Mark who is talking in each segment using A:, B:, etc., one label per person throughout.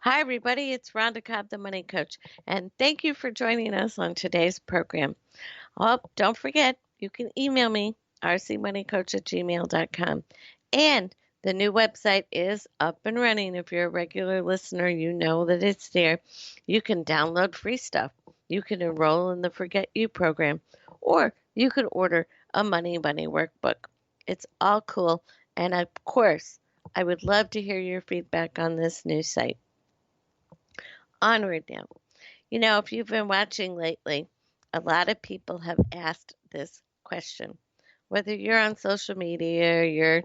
A: Hi, everybody. It's Rhonda Cobb, the Money Coach, and thank you for joining us on today's program. Oh, don't forget, you can email me, rcmoneycoach@gmail.com. And the new website is up and running. If you're a regular listener, you know that it's there. You can download free stuff. You can enroll in the Forget You program, or you can order a Money workbook. It's all cool. And of course, I would love to hear your feedback on this new site. Onward now. If you've been watching lately, a lot of people have asked this question. Whether you're on social media or you're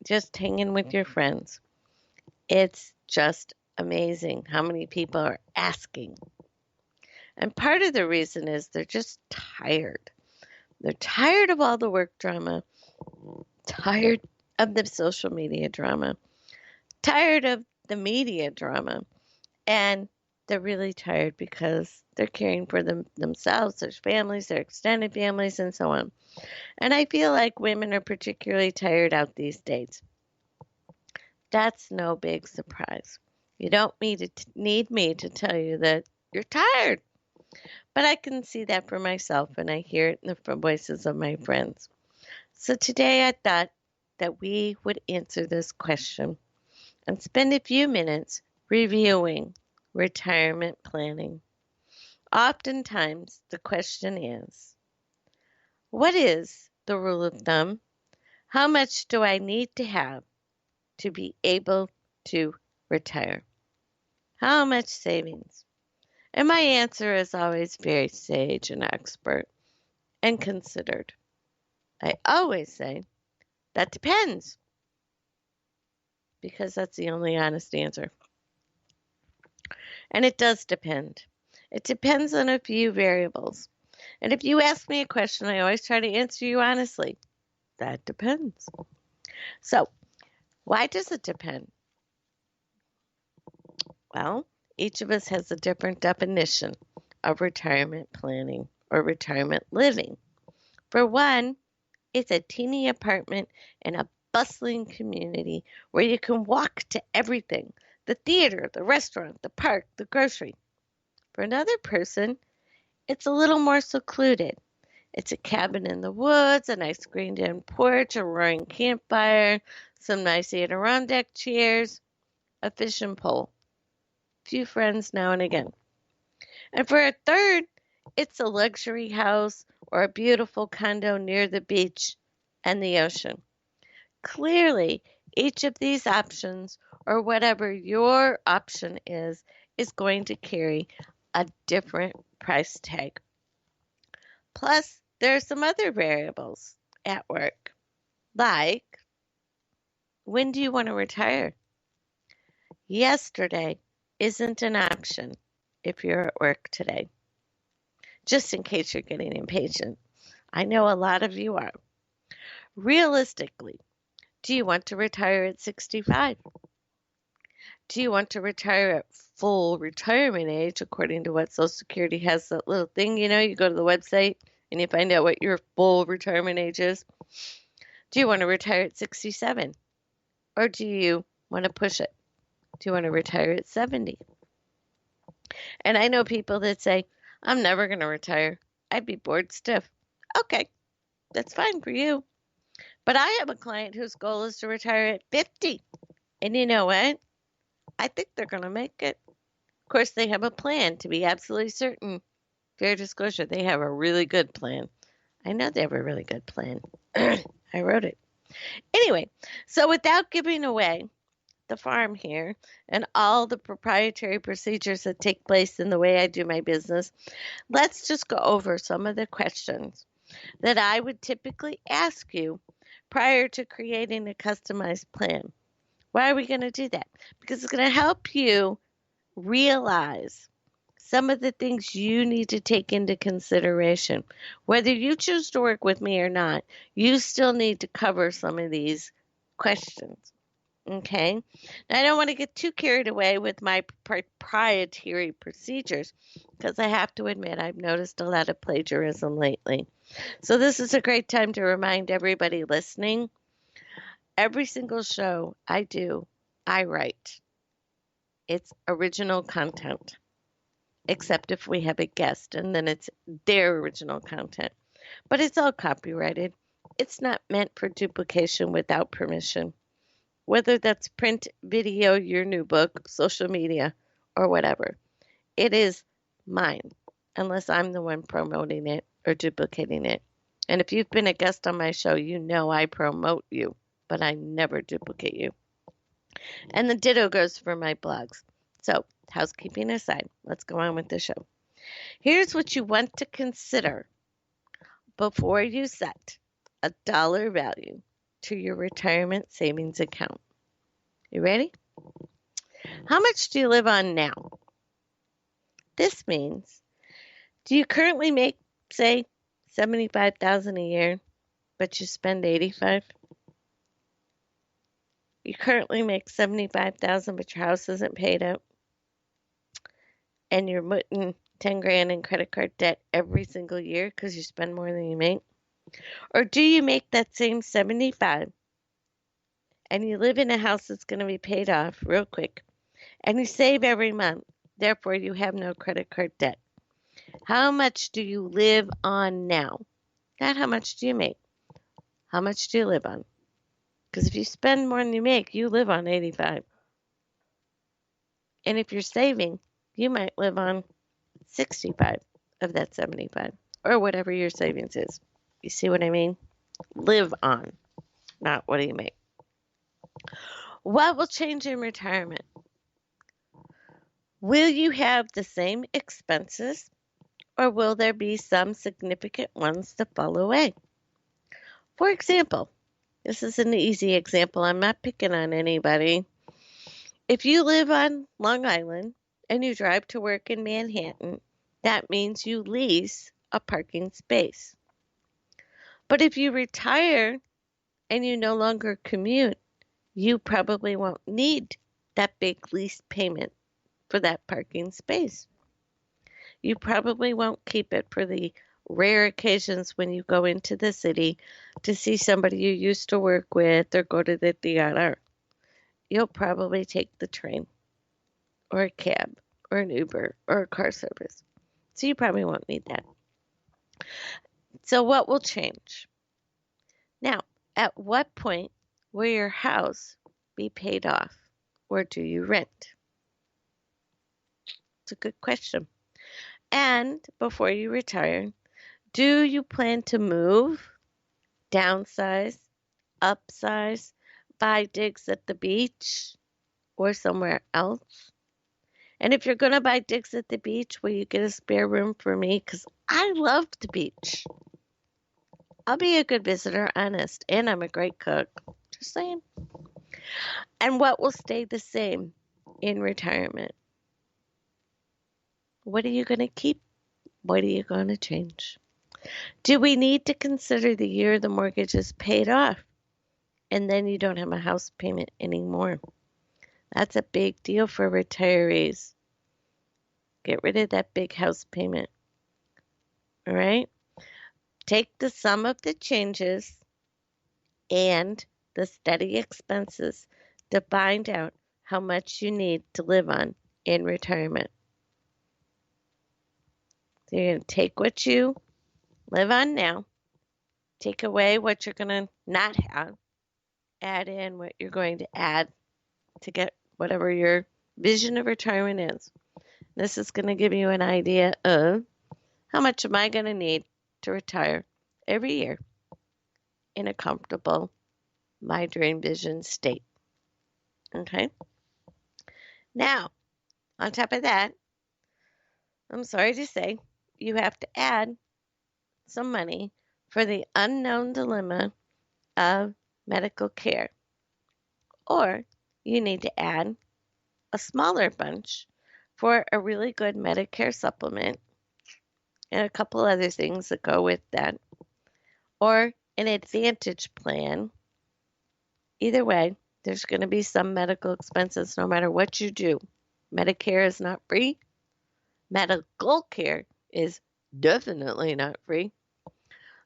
A: just hanging with your friends, it's just amazing how many people are asking. And part of the reason is they're just tired. They're tired of all the work drama, tired of the social media drama, tired of the media drama, and they're really tired because they're caring for themselves, their families, their extended families, and so on. And I feel like women are particularly tired out these days. That's no big surprise. You don't need me to tell you that you're tired. But I can see that for myself, and I hear it in the voices of my friends. So today I thought that we would answer this question and spend a few minutes reviewing retirement planning. Oftentimes, the question is, what is the rule of thumb? How much do I need to have to be able to retire? How much savings? And my answer is always very sage and expert and considered. I always say, that depends, because that's the only honest answer. And it does depend. It depends on a few variables. And if you ask me a question, I always try to answer you honestly. That depends. So, why does it depend? Well, each of us has a different definition of retirement planning or retirement living. For one, it's a teeny apartment in a bustling community where you can walk to everything: the theater, the restaurant, the park, the grocery. For another person, it's a little more secluded. It's a cabin in the woods, a nice screened-in porch, a roaring campfire, some nice Adirondack chairs, a fishing pole, few friends now and again. And for a third, it's a luxury house or a beautiful condo near the beach and the ocean. Clearly, each of these options, or whatever your option is going to carry a different price tag. Plus, there are some other variables at work, like, when do you want to retire? Yesterday isn't an option if you're at work today. Just in case you're getting impatient. I know a lot of you are. Realistically, do you want to retire at 65? Do you want to retire at full retirement age, according to what Social Security has that little thing, you go to the website and you find out what your full retirement age is? Do you want to retire at 67? Or do you want to push it? Do you want to retire at 70? And I know people that say, I'm never going to retire. I'd be bored stiff. Okay, that's fine for you. But I have a client whose goal is to retire at 50. And you know what? I think they're going to make it. Of course, they have a plan, to be absolutely certain. Fair disclosure, they have a really good plan. I know they have a really good plan. I wrote it. Anyway, so without giving away the farm here and all the proprietary procedures that take place in the way I do my business, let's just go over some of the questions that I would typically ask you prior to creating a customized plan. Why are we going to do that? Because it's going to help you realize some of the things you need to take into consideration. Whether you choose to work with me or not, you still need to cover some of these questions. Okay? Now, I don't want to get too carried away with my proprietary procedures, because I have to admit I've noticed a lot of plagiarism lately. So this is a great time to remind everybody listening, every single show I do, I write. It's original content, except if we have a guest and then it's their original content. But it's all copyrighted. It's not meant for duplication without permission, whether that's print, video, your new book, social media, or whatever. It is mine, unless I'm the one promoting it or duplicating it. And if you've been a guest on my show, you know I promote you, but I never duplicate you. And the ditto goes for my blogs. So, housekeeping aside, let's go on with the show. Here's what you want to consider before you set a dollar value to your retirement savings account. You ready? How much do you live on now? This means, do you currently make, say, $75,000 a year, but you spend $85,000? You currently make $75,000, but your house isn't paid up, and you're putting $10,000 in credit card debt every single year because you spend more than you make? Or do you make that same 75 and you live in a house that's going to be paid off real quick, and you save every month, therefore you have no credit card debt? How much do you live on now? Not how much do you make. How much do you live on? Because if you spend more than you make, you live on 85. And if you're saving, you might live on 65 of that 75, or whatever your savings is. You see what I mean? Live on, not what do you make. What will change in retirement? Will you have the same expenses, or will there be some significant ones that fall away? For example, this is an easy example. I'm not picking on anybody. If you live on Long Island and you drive to work in Manhattan, that means you lease a parking space. But if you retire and you no longer commute, you probably won't need that big lease payment for that parking space. You probably won't keep it for the rare occasions when you go into the city to see somebody you used to work with or go to the theater. You'll probably take the train or a cab or an Uber or a car service. So you probably won't need that. So what will change? Now, at what point will your house be paid off, or do you rent? It's a good question. And before you retire, do you plan to move, downsize, upsize, buy digs at the beach or somewhere else? And if you're going to buy digs at the beach, will you get a spare room for me? Because I love the beach. I'll be a good visitor, honest, and I'm a great cook. Just saying. And what will stay the same in retirement? What are you going to keep? What are you going to change? Do we need to consider the year the mortgage is paid off and then you don't have a house payment anymore? That's a big deal for retirees. Get rid of that big house payment. All right? Take the sum of the changes and the steady expenses to find out how much you need to live on in retirement. So you're going to take what you live on now, take away what you're going to not have, add in what you're going to add to get whatever your vision of retirement is. This is going to give you an idea of how much am I going to need to retire every year in a comfortable, my dream vision state. Okay? Now, on top of that, I'm sorry to say, you have to add some money for the unknown dilemma of medical care. Or you need to add a smaller bunch for a really good Medicare supplement and a couple other things that go with that. Or an Advantage plan. Either way, there's going to be some medical expenses no matter what you do. Medicare is not free. Medical care is definitely not free.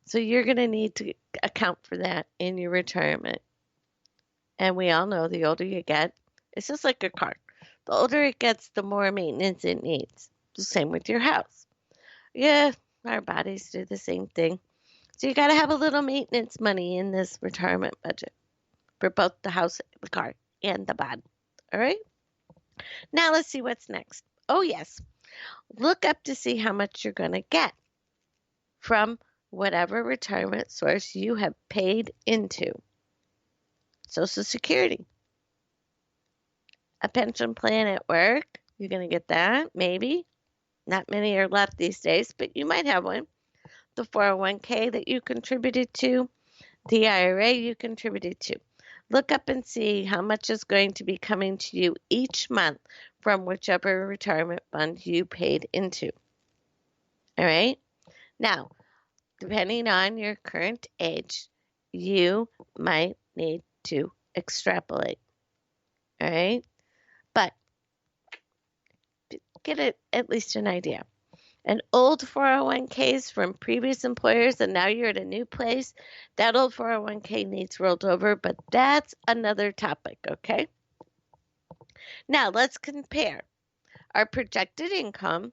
A: So you're going to need to account for that in your retirement. And we all know the older you get, it's just like a car. The older it gets, the more maintenance it needs. The same with your house. Yeah, our bodies do the same thing. So you got to have a little maintenance money in this retirement budget for both the house, the car, and the body. All right? Now let's see what's next. Oh, yes. Look up to see how much you're going to get from whatever retirement source you have paid into. Social Security, a pension plan at work, you're going to get that, maybe. Not many are left these days, but you might have one. The 401k that you contributed to, the IRA you contributed to. Look up and see how much is going to be coming to you each month from whichever retirement fund you paid into. All right? Now, depending on your current age, you might need to extrapolate. All right? But get it at least an idea. An old 401ks from previous employers and now you're at a new place, that old 401k needs rolled over, but that's another topic, okay? Now let's compare our projected income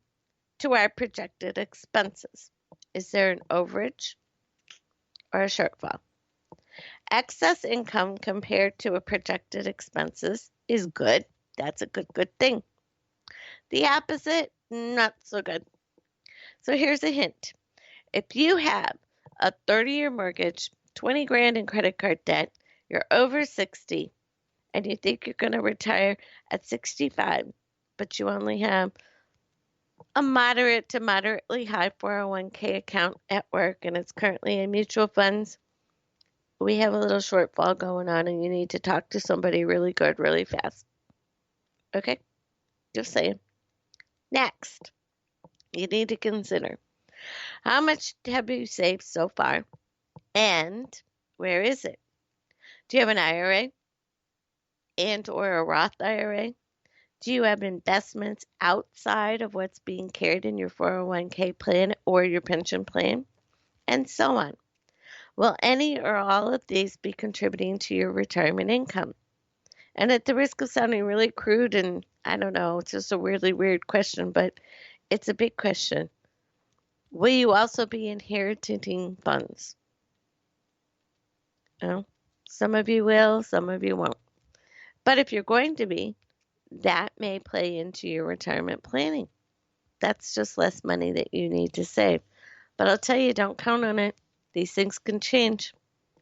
A: to our projected expenses. Is there an overage or a shortfall? Excess income compared to a projected expenses is good. That's a good thing. The opposite, not so good. So here's a hint. If you have a 30-year mortgage, 20 grand in credit card debt, you're over 60, and you think you're going to retire at 65, but you only have a moderate to moderately high 401k account at work, and it's currently in mutual funds, we have a little shortfall going on, and you need to talk to somebody really good, really fast. Okay? Just saying. Next, you need to consider how much have you saved so far, and where is it? Do you have an IRA and or a Roth IRA? Do you have investments outside of what's being carried in your 401k plan or your pension plan? And so on. Will any or all of these be contributing to your retirement income? And at the risk of sounding really crude and I don't know, it's just a weirdly weird question, but it's a big question. Will you also be inheriting funds? Well, some of you will, some of you won't. But if you're going to be, that may play into your retirement planning. That's just less money that you need to save. But I'll tell you, don't count on it. These things can change.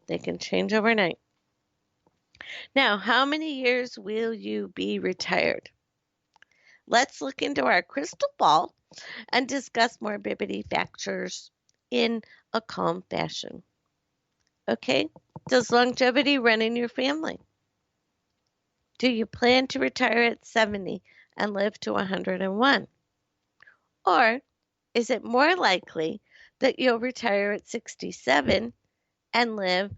A: They can change overnight. Now, how many years will you be retired? Let's look into our crystal ball and discuss morbidity factors in a calm fashion. Okay? Does longevity run in your family? Do you plan to retire at 70 and live to 101? Or is it more likely that you'll retire at 67 and live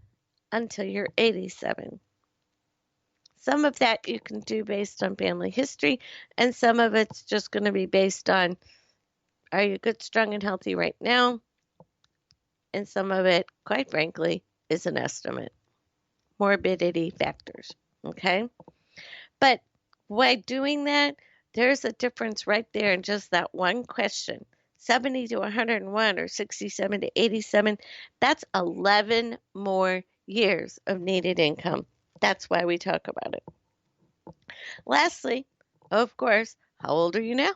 A: until you're 87? Some of that you can do based on family history, and some of it's just going to be based on, are you good, strong, and healthy right now? And some of it, quite frankly, is an estimate. Morbidity factors, okay? But by doing that, there's a difference right there in just that one question. 70 to 101 or 67 to 87, that's 11 more years of needed income. That's why we talk about it. Lastly, of course, how old are you now?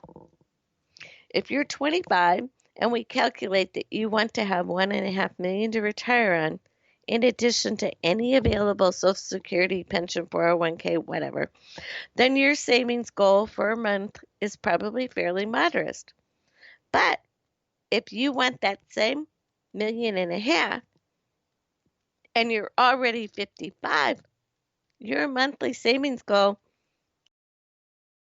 A: If you're 25 and we calculate that you want to have $1.5 million to retire on, in addition to any available Social Security, pension, 401k, whatever, then your savings goal for a month is probably fairly modest. But if you want that same $1.5 million and you're already 55, your monthly savings goal